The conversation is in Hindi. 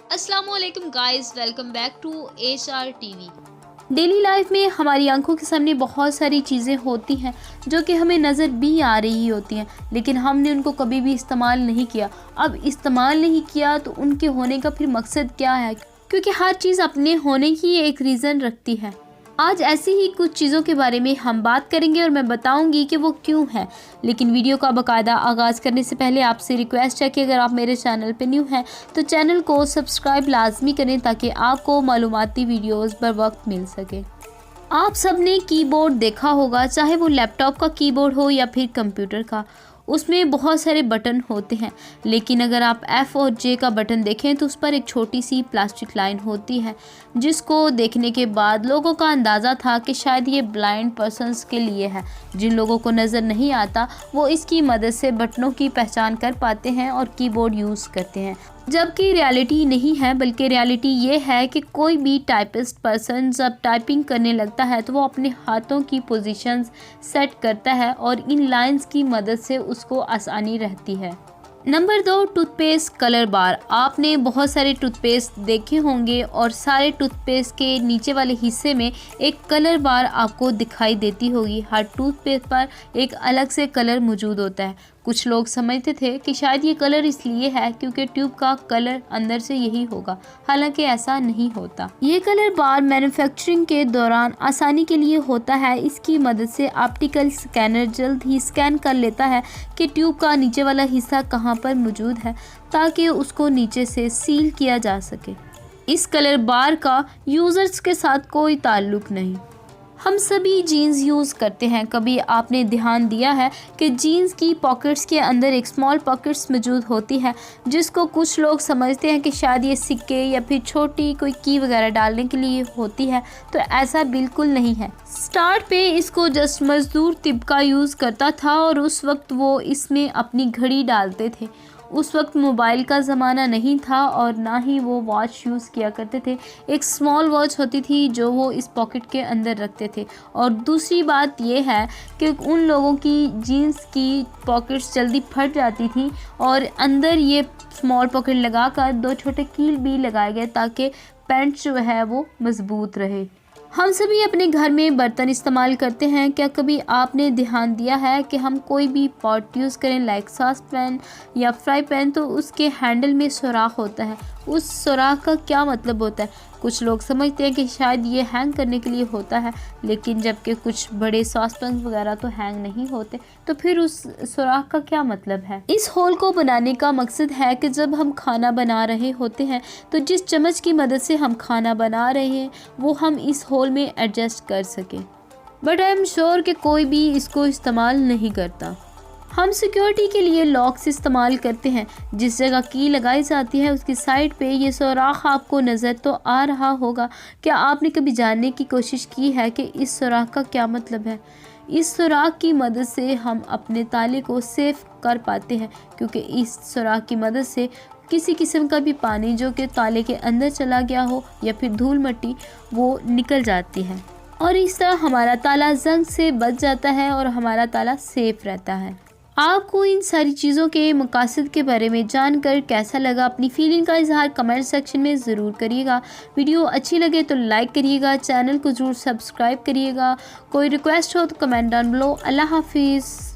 अस्सलामुअलैकुम guys, welcome back to HR TV. Daily life में हमारी आंखों के सामने बहुत सारी चीज़ें होती हैं जो कि हमें नज़र भी आ रही होती हैं, लेकिन हमने उनको कभी भी इस्तेमाल नहीं किया। अब इस्तेमाल नहीं किया तो उनके होने का फिर मकसद क्या है, क्योंकि हर चीज़ अपने होने की एक रीज़न रखती है। आज ऐसी ही कुछ चीज़ों के बारे में हम बात करेंगे और मैं बताऊंगी कि वो क्यों है। लेकिन वीडियो का बाकायदा आगाज़ करने से पहले आपसे रिक्वेस्ट है कि अगर आप मेरे चैनल पे न्यू हैं तो चैनल को सब्सक्राइब लाजमी करें ताकि आपको मालूमाती वीडियोस बर वक्त मिल सके। आप सब ने कीबोर्ड देखा होगा, चाहे वो लैपटॉप का कीबोर्ड हो या फिर कंप्यूटर का। उसमें बहुत सारे बटन होते हैं, लेकिन अगर आप F और J का बटन देखें तो उस पर एक छोटी सी प्लास्टिक लाइन होती है, जिसको देखने के बाद लोगों का अंदाज़ा था कि शायद ये ब्लाइंड पर्सन्स के लिए है। जिन लोगों को नज़र नहीं आता वो इसकी मदद से बटनों की पहचान कर पाते हैं और कीबोर्ड यूज़ करते हैं, जबकि रियलिटी नहीं है, बल्कि रियलिटी ये है कि कोई भी टाइपिस्ट पर्सन जब टाइपिंग करने लगता है तो वो अपने हाथों की पोजीशंस सेट करता है और इन लाइंस की मदद से उसको आसानी रहती है। नंबर 2, टूथपेस्ट कलर बार। आपने बहुत सारे टूथपेस्ट देखे होंगे और सारे टूथपेस्ट के नीचे वाले हिस्से में एक कलर बार आपको दिखाई देती होगी। हर टूथपेस्ट पर एक अलग से कलर मौजूद होता है। कुछ लोग समझते थे कि शायद ये कलर इसलिए है क्योंकि ट्यूब का कलर अंदर से यही होगा, हालांकि ऐसा नहीं होता। ये कलर बार मैन्युफैक्चरिंग के दौरान आसानी के लिए होता है। इसकी मदद से ऑप्टिकल स्कैनर जल्द ही स्कैन कर लेता है कि ट्यूब का नीचे वाला हिस्सा कहाँ पर मौजूद है, ताकि उसको नीचे से सील किया जा सके। इस कलर बार का यूज़र्स के साथ कोई ताल्लुक नहीं। हम सभी जीन्स यूज़ करते हैं। कभी आपने ध्यान दिया है कि जीन्स की पॉकेट्स के अंदर एक स्मॉल पॉकेट्स मौजूद होती है, जिसको कुछ लोग समझते हैं कि शायद ये सिक्के या फिर छोटी कोई की वगैरह डालने के लिए होती है, तो ऐसा बिल्कुल नहीं है। स्टार्ट पे इसको जस्ट मजदूर तिबका यूज़ करता था और उस वक्त वो इसमें अपनी घड़ी डालते थे। उस वक्त मोबाइल का ज़माना नहीं था और ना ही वो वॉच यूज़ किया करते थे। एक स्मॉल वॉच होती थी जो वो इस पॉकेट के अंदर रखते थे। और दूसरी बात ये है कि उन लोगों की जीन्स की पॉकेट्स जल्दी फट जाती थी और अंदर ये स्मॉल पॉकेट लगाकर 2 छोटे कील भी लगाए गए ताकि पैंट जो है वो मज़बूत रहे। हम सभी अपने घर में बर्तन इस्तेमाल करते हैं। क्या कभी आपने ध्यान दिया है कि हम कोई भी पॉट यूज़ करें, लाइक सॉस पैन या फ्राई पैन, तो उसके हैंडल में सुराख होता है। उस सुराख का क्या मतलब होता है? कुछ लोग समझते हैं कि शायद ये हैंग करने के लिए होता है, लेकिन जबकि कुछ बड़े सॉस पैन वगैरह तो हैंग नहीं होते, तो फिर उस सुराख का क्या मतलब है? इस होल को बनाने का मकसद है कि जब हम खाना बना रहे होते हैं तो जिस चम्मच की मदद से हम खाना बना रहे हैं वो हम इस होल में एडजस्ट कर सकें। बट आई एम श्योर कि कोई भी इसको इस्तेमाल नहीं करता। हम सिक्योरिटी के लिए लॉक्स इस्तेमाल करते हैं। जिस जगह की लगाई जाती है उसकी साइड पे ये सुराख आपको नज़र तो आ रहा होगा। क्या आपने कभी जानने की कोशिश की है कि इस सुराख का क्या मतलब है? इस सुराख की मदद से हम अपने ताले को सेफ कर पाते हैं, क्योंकि इस सुराख की मदद से किसी किस्म का भी पानी जो कि ताले के अंदर चला गया हो या फिर धूल मिट्टी, वो निकल जाती है और इस तरह हमारा ताला जंग से बच जाता है और हमारा ताला सेफ रहता है। आपको इन सारी चीज़ों के मकासद के बारे में जानकर कैसा लगा? अपनी फीलिंग का इजहार कमेंट सेक्शन में ज़रूर करिएगा। वीडियो अच्छी लगे तो लाइक करिएगा, चैनल को ज़रूर सब्सक्राइब करिएगा। कोई रिक्वेस्ट हो तो कमेंट डाउन बिलो। अल्लाह हाफिज़।